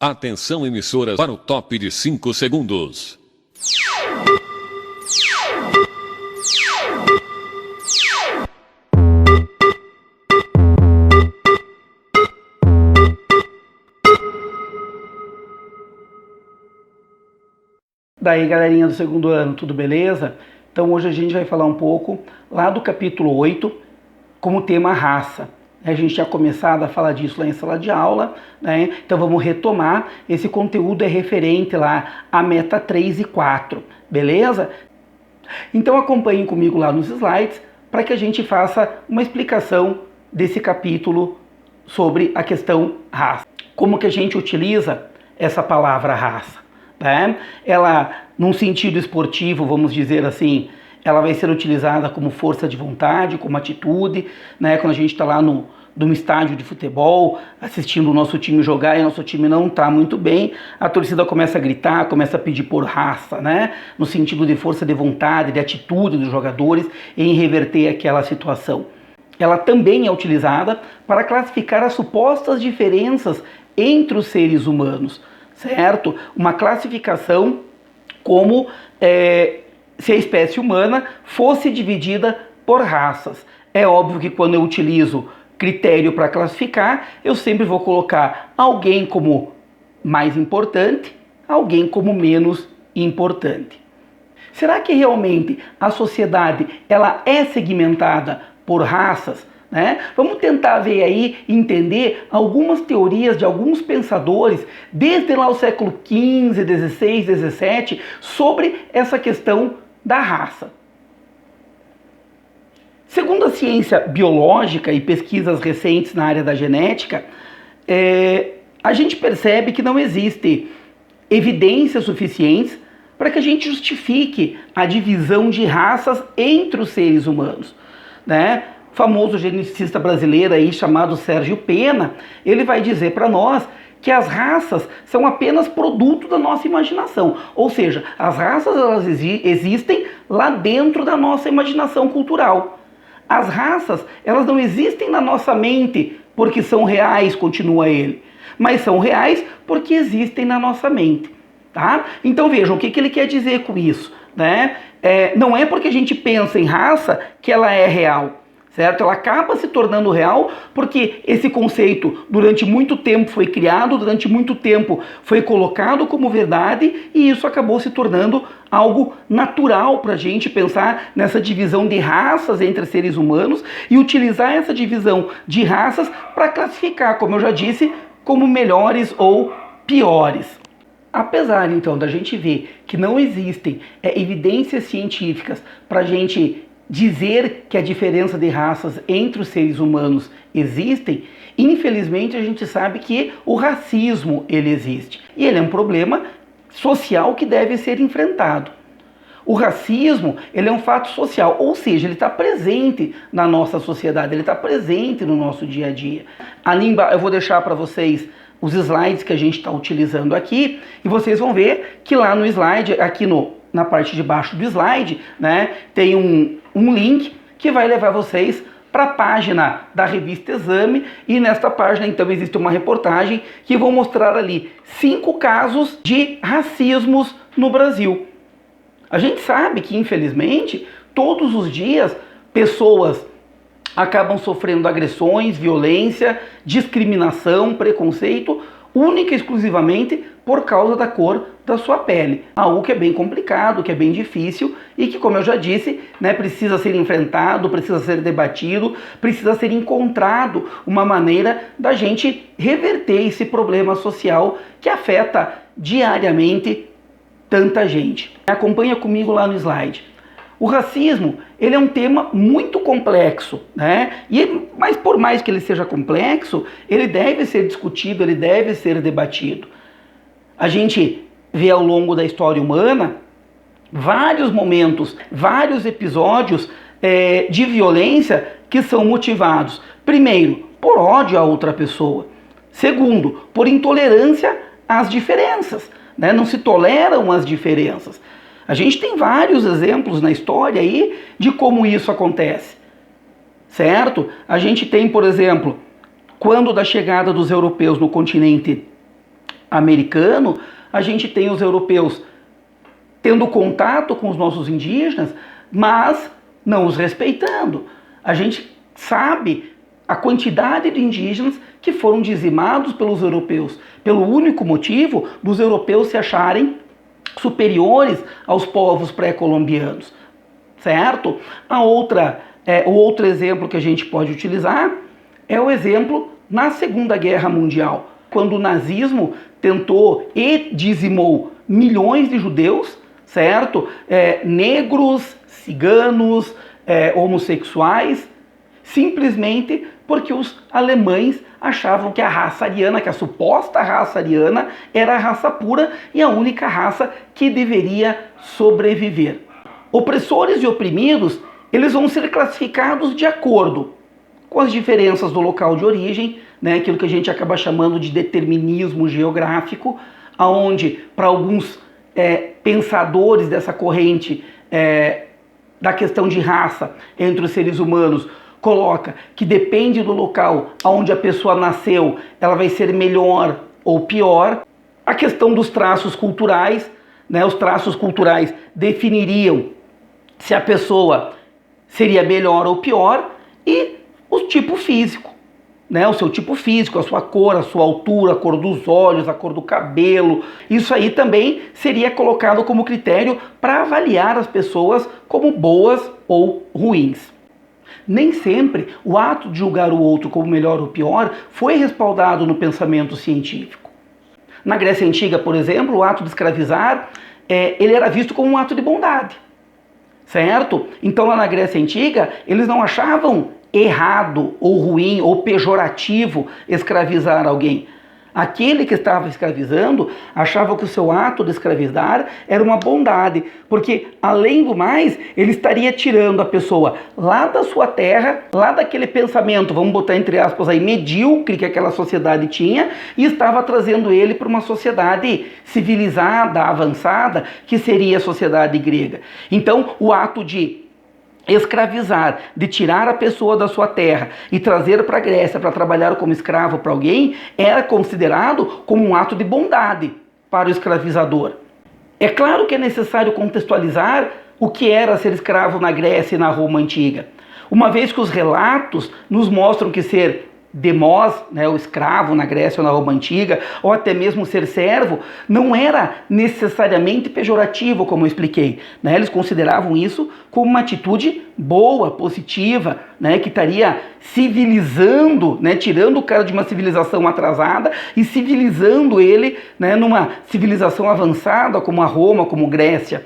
Atenção, emissoras, para o top de 5 segundos. Daí, galerinha do segundo ano, tudo beleza? Então hoje a gente vai falar um pouco lá do capítulo 8, como tema raça. A gente tinha começado a falar disso lá em sala de aula, né? Então vamos retomar. Esse conteúdo é referente lá à meta 3 e 4, beleza? Então acompanhem comigo lá nos slides para que a gente faça uma explicação desse capítulo sobre a questão raça. Como que a gente utiliza essa palavra raça? Né? Ela, num sentido esportivo, vamos dizer assim, ela vai ser utilizada como força de vontade, como atitude, né? Quando a gente está lá num estádio de futebol, assistindo o nosso time jogar e o nosso time não está muito bem, a torcida começa a gritar, começa a pedir por raça, né? No sentido de força de vontade, de atitude dos jogadores em reverter aquela situação. Ela também é utilizada para classificar as supostas diferenças entre os seres humanos, certo? Uma classificação como se a espécie humana fosse dividida por raças. É óbvio que quando eu utilizo critério para classificar, eu sempre vou colocar alguém como mais importante, alguém como menos importante. Será que realmente a sociedade ela é segmentada por raças? Né? Vamos tentar ver aí, entender algumas teorias de alguns pensadores, desde lá o século XV, XVI, XVII, sobre essa questão da raça. Segundo a ciência biológica e pesquisas recentes na área da genética, a gente percebe que não existe evidências suficientes para que a gente justifique a divisão de raças entre os seres humanos, né? O famoso geneticista brasileiro aí chamado Sérgio Pena, ele vai dizer para nós que as raças são apenas produto da nossa imaginação. Ou seja, as raças elas existem lá dentro da nossa imaginação cultural. As raças elas não existem na nossa mente porque são reais, continua ele, mas são reais porque existem na nossa mente. Tá? Então vejam, o que ele quer dizer com isso? Né? Não é porque a gente pensa em raça que ela é real. Certo? Ela acaba se tornando real porque esse conceito durante muito tempo foi criado, durante muito tempo foi colocado como verdade e isso acabou se tornando algo natural para a gente pensar nessa divisão de raças entre seres humanos e utilizar essa divisão de raças para classificar, como eu já disse, como melhores ou piores. Apesar então da gente ver que não existem evidências científicas para a gente dizer que a diferença de raças entre os seres humanos existem, infelizmente a gente sabe que o racismo ele existe. E ele é um problema social que deve ser enfrentado. O racismo ele é um fato social, ou seja, ele está presente na nossa sociedade, ele está presente no nosso dia a dia. Ali embaixo eu vou deixar para vocês os slides que a gente está utilizando aqui e vocês vão ver que lá no slide, aqui na parte de baixo do slide, né, tem um link que vai levar vocês para a página da revista Exame e nesta página então existe uma reportagem que vou mostrar ali 5 casos de racismos no Brasil. A gente sabe que infelizmente todos os dias pessoas acabam sofrendo agressões, violência, discriminação, preconceito, única e exclusivamente por causa da cor da sua pele. Algo que é bem complicado, que é bem difícil e que, como eu já disse, né, precisa ser enfrentado, precisa ser debatido, precisa ser encontrado uma maneira da gente reverter esse problema social que afeta diariamente tanta gente. Acompanha comigo lá no slide. O racismo, ele é um tema muito complexo, né? Mas por mais que ele seja complexo, ele deve ser discutido, ele deve ser debatido. A gente vê ao longo da história humana vários momentos, vários episódios de violência que são motivados, primeiro, por ódio a outra pessoa. Segundo, por intolerância às diferenças, né? Não se toleram as diferenças. A gente tem vários exemplos na história aí de como isso acontece, certo? A gente tem, por exemplo, quando da chegada dos europeus no continente americano, a gente tem os europeus tendo contato com os nossos indígenas, mas não os respeitando. A gente sabe a quantidade de indígenas que foram dizimados pelos europeus, pelo único motivo dos europeus se acharem superiores aos povos pré-colombianos, certo? O outro exemplo que a gente pode utilizar é o exemplo na Segunda Guerra Mundial, quando o nazismo tentou e dizimou milhões de judeus, certo? Negros, ciganos, homossexuais, simplesmente porque os alemães achavam que a raça ariana, que a suposta raça ariana, era a raça pura e a única raça que deveria sobreviver. Opressores e oprimidos, eles vão ser classificados de acordo com as diferenças do local de origem, né, aquilo que a gente acaba chamando de determinismo geográfico, onde para alguns pensadores dessa corrente da questão de raça entre os seres humanos, coloca que depende do local onde a pessoa nasceu, ela vai ser melhor ou pior. A questão dos traços culturais, né, os traços culturais definiriam se a pessoa seria melhor ou pior, e o tipo físico, né, o seu tipo físico, a sua cor, a sua altura, a cor dos olhos, a cor do cabelo. Isso aí também seria colocado como critério para avaliar as pessoas como boas ou ruins. Nem sempre o ato de julgar o outro como melhor ou pior foi respaldado no pensamento científico. Na Grécia Antiga, por exemplo, o ato de escravizar, ele era visto como um ato de bondade, certo? Então lá na Grécia Antiga, eles não achavam errado ou ruim ou pejorativo escravizar alguém. Aquele que estava escravizando achava que o seu ato de escravizar era uma bondade, porque, além do mais, ele estaria tirando a pessoa lá da sua terra, lá daquele pensamento, vamos botar entre aspas aí, medíocre que aquela sociedade tinha, e estava trazendo ele para uma sociedade civilizada, avançada, que seria a sociedade grega. Então, o ato de escravizar, de tirar a pessoa da sua terra e trazer para a Grécia para trabalhar como escravo para alguém, era considerado como um ato de bondade para o escravizador. É claro que é necessário contextualizar o que era ser escravo na Grécia e na Roma Antiga, uma vez que os relatos nos mostram que ser demós, né, o escravo na Grécia ou na Roma Antiga, ou até mesmo ser servo, não era necessariamente pejorativo, como eu expliquei, né? Eles consideravam isso como uma atitude boa, positiva, né, que estaria civilizando, né, tirando o cara de uma civilização atrasada e civilizando ele, né, numa civilização avançada como a Roma, como Grécia.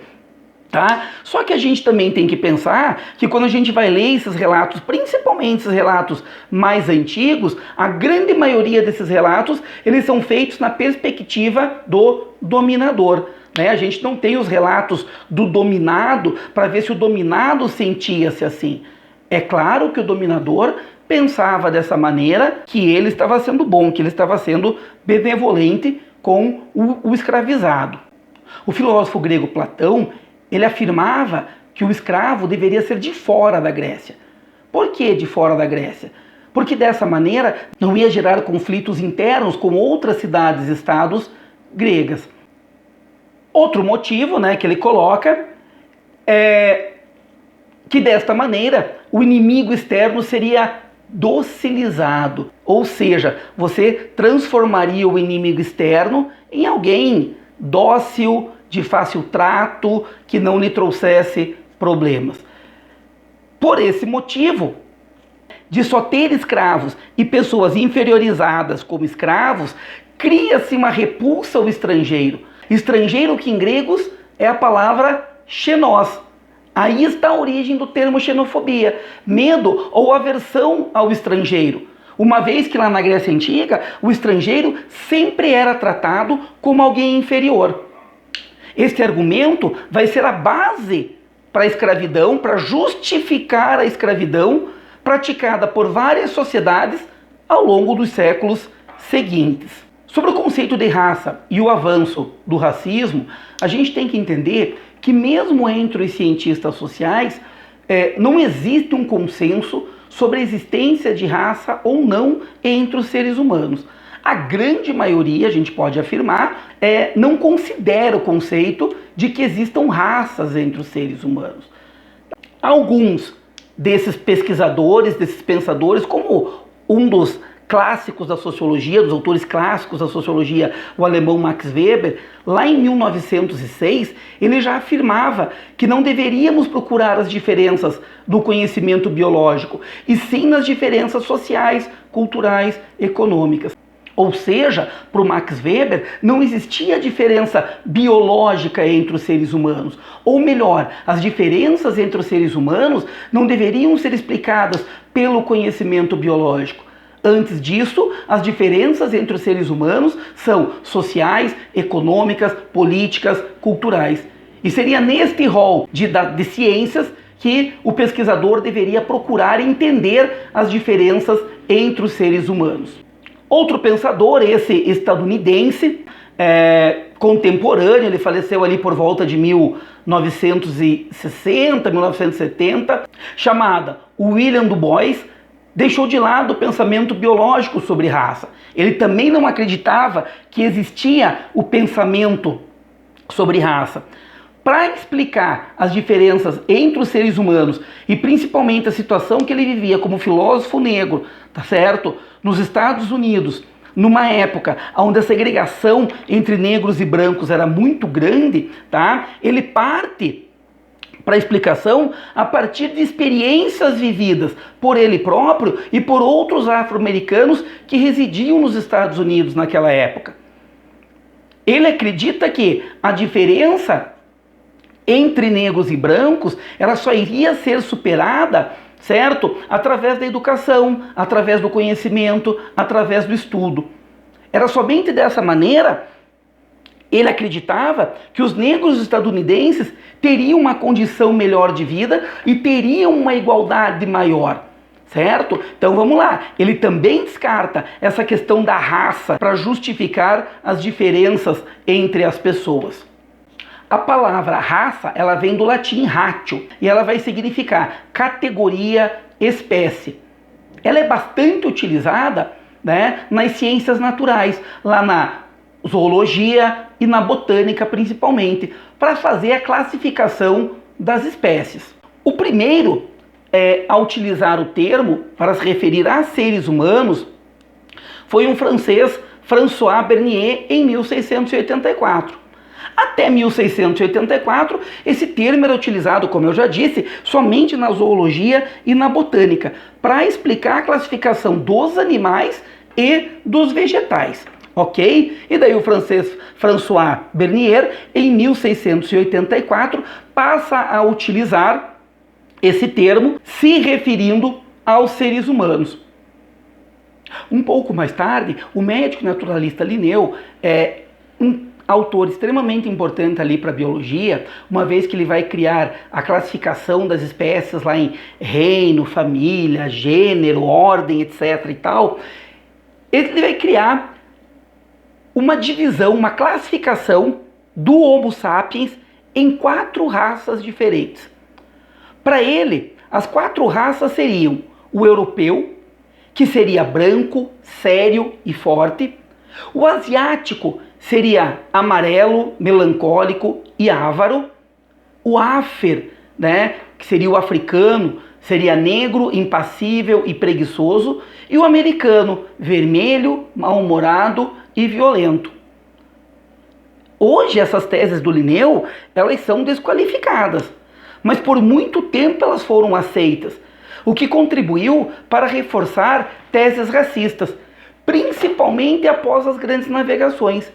Tá? Só que a gente também tem que pensar que quando a gente vai ler esses relatos, principalmente esses relatos mais antigos, a grande maioria desses relatos, eles são feitos na perspectiva do dominador, né? A gente não tem os relatos do dominado para ver se o dominado sentia-se assim. É claro que o dominador pensava dessa maneira, que ele estava sendo bom, que ele estava sendo benevolente com o escravizado. O filósofo grego Platão, ele afirmava que o escravo deveria ser de fora da Grécia. Por que de fora da Grécia? Porque dessa maneira não ia gerar conflitos internos com outras cidades-estados gregas. Outro motivo, né, que ele coloca é que desta maneira o inimigo externo seria docilizado. Ou seja, você transformaria o inimigo externo em alguém dócil, de fácil trato, que não lhe trouxesse problemas. Por esse motivo, de só ter escravos e pessoas inferiorizadas como escravos, cria-se uma repulsa ao estrangeiro. Estrangeiro que em gregos é a palavra xenós. Aí está a origem do termo xenofobia, medo ou aversão ao estrangeiro. Uma vez que lá na Grécia Antiga, o estrangeiro sempre era tratado como alguém inferior. Este argumento vai ser a base para a escravidão, para justificar a escravidão praticada por várias sociedades ao longo dos séculos seguintes. Sobre o conceito de raça e o avanço do racismo, a gente tem que entender que mesmo entre os cientistas sociais, não existe um consenso sobre a existência de raça ou não entre os seres humanos. A grande maioria, a gente pode afirmar, não considera o conceito de que existam raças entre os seres humanos. Alguns desses pesquisadores, desses pensadores, como um dos clássicos da sociologia, dos autores clássicos da sociologia, o alemão Max Weber, lá em 1906, ele já afirmava que não deveríamos procurar as diferenças do conhecimento biológico, e sim nas diferenças sociais, culturais, econômicas. Ou seja, para o Max Weber, não existia diferença biológica entre os seres humanos. Ou melhor, as diferenças entre os seres humanos não deveriam ser explicadas pelo conhecimento biológico. Antes disso, as diferenças entre os seres humanos são sociais, econômicas, políticas, culturais. E seria neste rol de ciências que o pesquisador deveria procurar entender as diferenças entre os seres humanos. Outro pensador, esse estadunidense, contemporâneo, ele faleceu ali por volta de 1960, 1970, chamada William Du Bois, deixou de lado o pensamento biológico sobre raça. Ele também não acreditava que existia o pensamento sobre raça. Para explicar as diferenças entre os seres humanos e principalmente a situação que ele vivia como filósofo negro, tá certo? Nos Estados Unidos, numa época onde a segregação entre negros e brancos era muito grande, tá? Ele parte para a explicação a partir de experiências vividas por ele próprio e por outros afro-americanos que residiam nos Estados Unidos naquela época. Ele acredita que a diferença entre negros e brancos, ela só iria ser superada, certo? Através da educação, através do conhecimento, através do estudo. Era somente dessa maneira, ele acreditava que os negros estadunidenses teriam uma condição melhor de vida e teriam uma igualdade maior, certo? Então vamos lá, ele também descarta essa questão da raça para justificar as diferenças entre as pessoas. A palavra raça, ela vem do latim ratio e ela vai significar categoria, espécie. Ela é bastante utilizada, né, nas ciências naturais, lá na zoologia e na botânica principalmente, para fazer a classificação das espécies. O primeiro a utilizar o termo para se referir a seres humanos foi um francês, François Bernier, em 1684. Até 1684, esse termo era utilizado, como eu já disse, somente na zoologia e na botânica, para explicar a classificação dos animais e dos vegetais, ok? E daí o francês François Bernier, em 1684, passa a utilizar esse termo se referindo aos seres humanos. Um pouco mais tarde, o médico naturalista Linneu um autor extremamente importante ali para a biologia, uma vez que ele vai criar a classificação das espécies lá em reino, família, gênero, ordem, etc. e tal, ele vai criar uma divisão, uma classificação do Homo sapiens em 4 raças diferentes. Para ele, as 4 raças seriam o europeu, que seria branco, sério e forte, o asiático seria amarelo, melancólico e avaro. O áfer, né, que seria o africano, seria negro, impassível e preguiçoso. E o americano, vermelho, mal-humorado e violento. Hoje essas teses do Linneu, elas são desqualificadas, mas por muito tempo elas foram aceitas, o que contribuiu para reforçar teses racistas, principalmente após as grandes navegações,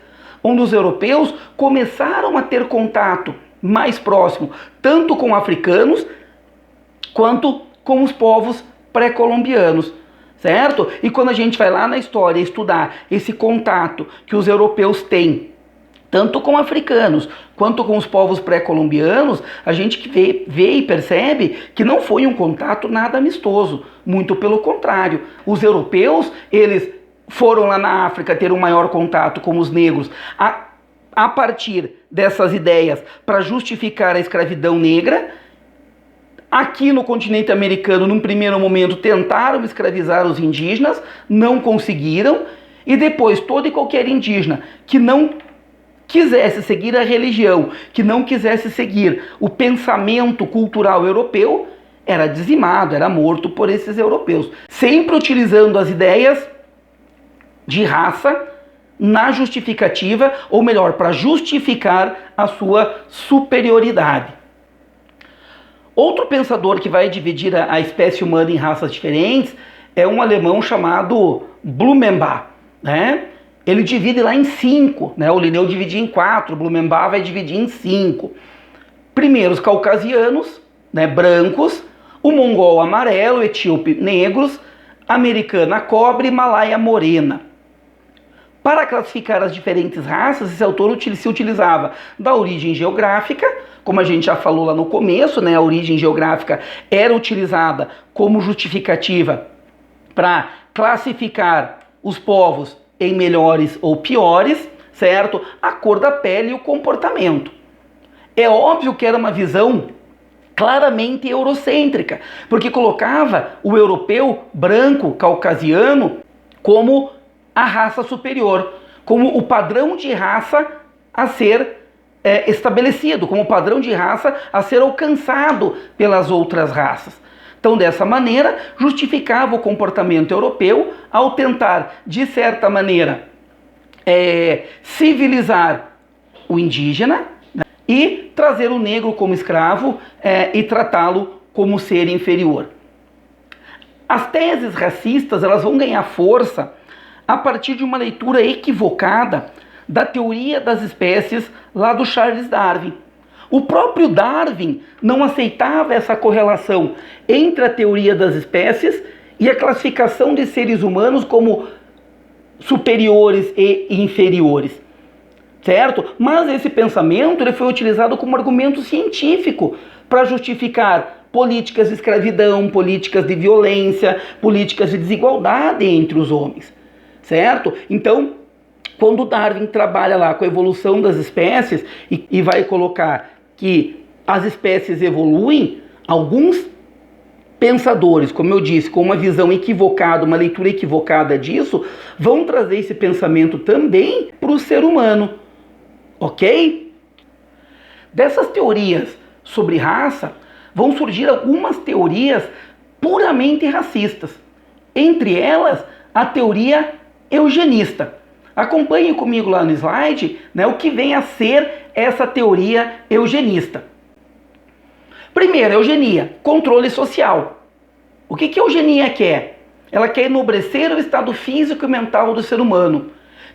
onde os europeus começaram a ter contato mais próximo, tanto com africanos, quanto com os povos pré-colombianos, certo? E quando a gente vai lá na história estudar esse contato que os europeus têm, tanto com africanos, quanto com os povos pré-colombianos, a gente vê e percebe que não foi um contato nada amistoso, muito pelo contrário. Os europeus, eles foram lá na África ter um maior contato com os negros a partir dessas ideias para justificar a escravidão negra. Aqui no continente americano, num primeiro momento, tentaram escravizar os indígenas, não conseguiram. E depois, todo e qualquer indígena que não quisesse seguir a religião, que não quisesse seguir o pensamento cultural europeu, era dizimado, era morto por esses europeus. Sempre utilizando as ideias de raça na justificativa, ou melhor, para justificar a sua superioridade. Outro pensador que vai dividir a espécie humana em raças diferentes é um alemão chamado Blumenbach, né? Ele divide lá em 5, né? O Linneu dividia em 4, Blumenbach vai dividir em 5. Primeiro os caucasianos, né, brancos, o mongol amarelo, o etíope negros, americana cobre e malaia morena. Para classificar as diferentes raças, esse autor se utilizava da origem geográfica, como a gente já falou lá no começo, né? A origem geográfica era utilizada como justificativa para classificar os povos em melhores ou piores, certo? A cor da pele e o comportamento. É óbvio que era uma visão claramente eurocêntrica, porque colocava o europeu branco, caucasiano, como a raça superior, como o padrão de raça a ser estabelecido, como o padrão de raça a ser alcançado pelas outras raças. Então, dessa maneira, justificava o comportamento europeu ao tentar, de certa maneira, civilizar o indígena, né, e trazer o negro como escravo e tratá-lo como ser inferior. As teses racistas elas vão ganhar força a partir de uma leitura equivocada da teoria das espécies lá do Charles Darwin. O próprio Darwin não aceitava essa correlação entre a teoria das espécies e a classificação de seres humanos como superiores e inferiores, certo? Mas esse pensamento ele foi utilizado como argumento científico para justificar políticas de escravidão, políticas de violência, políticas de desigualdade entre os homens, certo? Então, quando Darwin trabalha lá com a evolução das espécies e vai colocar que as espécies evoluem, alguns pensadores, como eu disse, com uma visão equivocada, uma leitura equivocada disso, vão trazer esse pensamento também para o ser humano, ok? Dessas teorias sobre raça, vão surgir algumas teorias puramente racistas. Entre elas, a teoria eugenista. Acompanhe comigo lá no slide, né, o que vem a ser essa teoria eugenista. Primeiro, eugenia, controle social. O que a eugenia quer? Ela quer enobrecer o estado físico e mental do ser humano,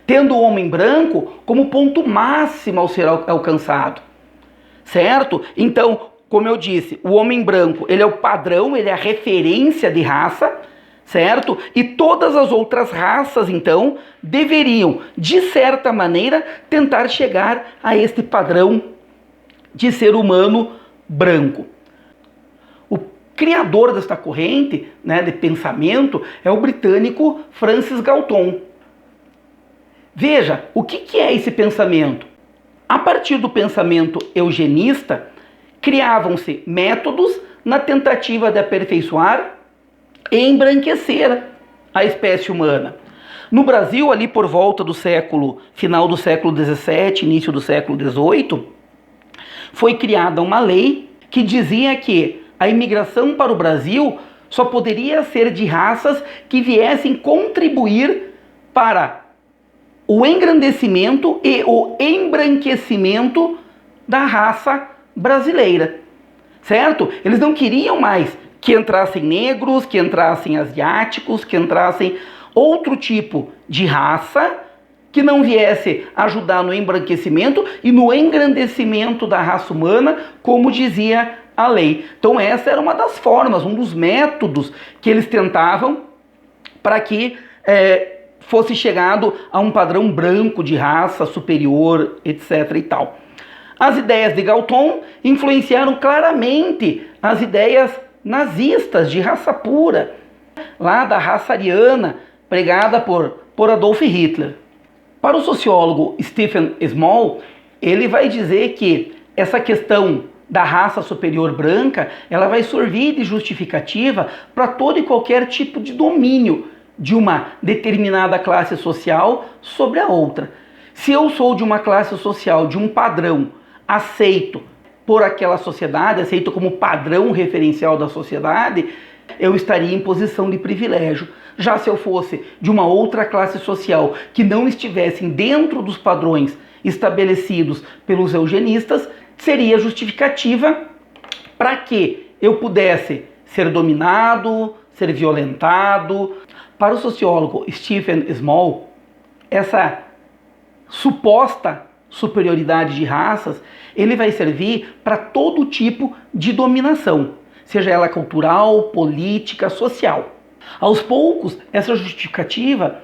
tendo o homem branco como ponto máximo ao ser alcançado, certo? Então, como eu disse, o homem branco ele é o padrão, ele é a referência de raça, certo? E todas as outras raças, então, deveriam, de certa maneira, tentar chegar a este padrão de ser humano branco. O criador desta corrente, né, de pensamento é o britânico Francis Galton. Veja, o que é esse pensamento? A partir do pensamento eugenista, criavam-se métodos na tentativa de aperfeiçoar e embranquecer a espécie humana. No Brasil, ali por volta do final do século XVII, início do século XVIII, foi criada uma lei que dizia que a imigração para o Brasil só poderia ser de raças que viessem contribuir para o engrandecimento e o embranquecimento da raça brasileira, certo? Eles não queriam mais que entrassem negros, que entrassem asiáticos, que entrassem outro tipo de raça que não viesse ajudar no embranquecimento e no engrandecimento da raça humana, como dizia a lei. Então essa era uma das formas, um dos métodos que eles tentavam para que fosse chegado a um padrão branco de raça superior, etc. e tal. As ideias de Galton influenciaram claramente as ideias nazistas de raça pura, lá da raça ariana, pregada por Adolf Hitler. Para o sociólogo Stephen Small, ele vai dizer que essa questão da raça superior branca, ela vai servir de justificativa para todo e qualquer tipo de domínio de uma determinada classe social sobre a outra. Se eu sou de uma classe social, de um padrão aceito por aquela sociedade, aceito como padrão referencial da sociedade, eu estaria em posição de privilégio. Já se eu fosse de uma outra classe social que não estivessem dentro dos padrões estabelecidos pelos eugenistas, seria justificativa para que eu pudesse ser dominado, ser violentado. Para o sociólogo Stephen Small, essa suposta superioridade de raças, ele vai servir para todo tipo de dominação, seja ela cultural, política, social. Aos poucos, essa justificativa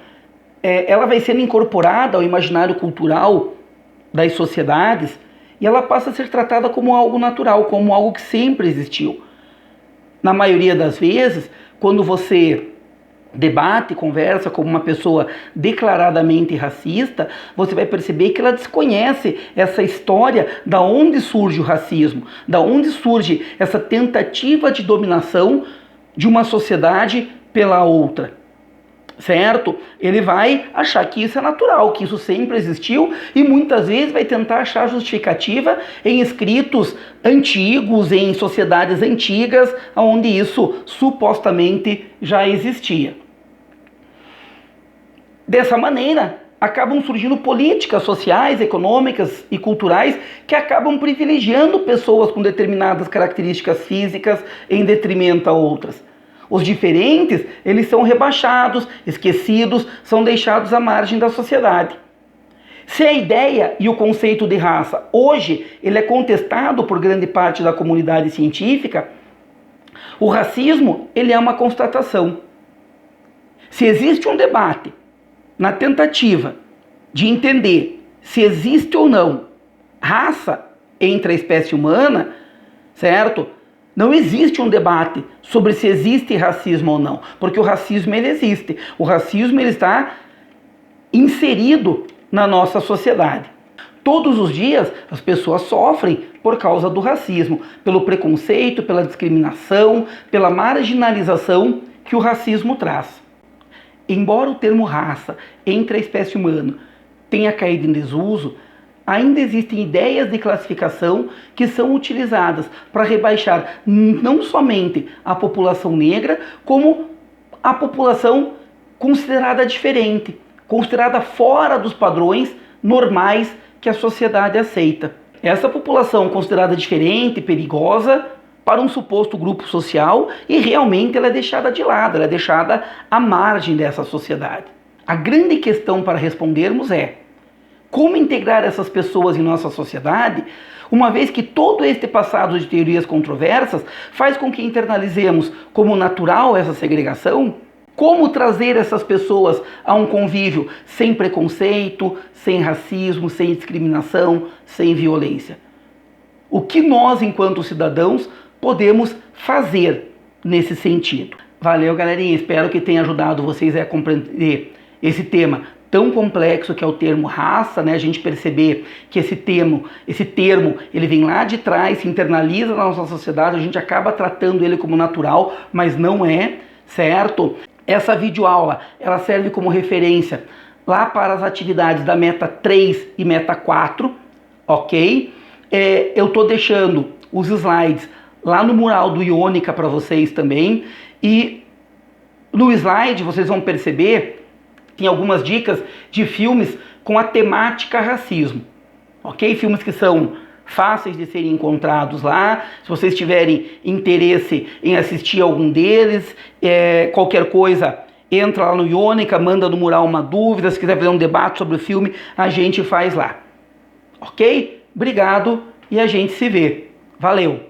ela vai sendo incorporada ao imaginário cultural das sociedades e ela passa a ser tratada como algo natural, como algo que sempre existiu. Na maioria das vezes, quando você debate, conversa com uma pessoa declaradamente racista, você vai perceber que ela desconhece essa história da onde surge o racismo, da onde surge essa tentativa de dominação de uma sociedade pela outra, certo? Ele vai achar que isso é natural, que isso sempre existiu e muitas vezes vai tentar achar justificativa em escritos antigos, em sociedades antigas, onde isso supostamente já existia. Dessa maneira, acabam surgindo políticas sociais, econômicas e culturais que acabam privilegiando pessoas com determinadas características físicas em detrimento a outras. Os diferentes, eles são rebaixados, esquecidos, são deixados à margem da sociedade. Se a ideia e o conceito de raça hoje ele é contestado por grande parte da comunidade científica, o racismo ele é uma constatação. Se existe um debate na tentativa de entender se existe ou não raça entre a espécie humana, certo? Não existe um debate sobre se existe racismo ou não, porque o racismo ele existe. O racismo ele está inserido na nossa sociedade. Todos os dias as pessoas sofrem por causa do racismo, pelo preconceito, pela discriminação, pela marginalização que o racismo traz. Embora o termo raça entre a espécie humana tenha caído em desuso, ainda existem ideias de classificação que são utilizadas para rebaixar não somente a população negra, como a população considerada diferente, considerada fora dos padrões normais que a sociedade aceita. Essa população considerada diferente, perigosa, para um suposto grupo social e realmente ela é deixada de lado, ela é deixada à margem dessa sociedade. A grande questão para respondermos é como integrar essas pessoas em nossa sociedade, uma vez que todo este passado de teorias controversas faz com que internalizemos como natural essa segregação. Como trazer essas pessoas a um convívio sem preconceito, sem racismo, sem discriminação, sem violência? O que nós, enquanto cidadãos, podemos fazer nesse sentido? Valeu, galerinha. Espero que tenha ajudado vocês a compreender esse tema tão complexo que é o termo raça, né? A gente perceber que esse termo ele vem lá de trás, se internaliza na nossa sociedade, a gente acaba tratando ele como natural, mas não é, certo? Essa videoaula, ela serve como referência lá para as atividades da meta 3 e meta 4, ok? Eu tô deixando os slides lá no mural do Ionica para vocês também, e no slide vocês vão perceber tem algumas dicas de filmes com a temática racismo, ok? Filmes que são fáceis de serem encontrados lá. Se vocês tiverem interesse em assistir algum deles, qualquer coisa, entra lá no Ionica, manda no mural uma dúvida, se quiser fazer um debate sobre o filme, a gente faz lá, ok? Obrigado e a gente se vê. Valeu!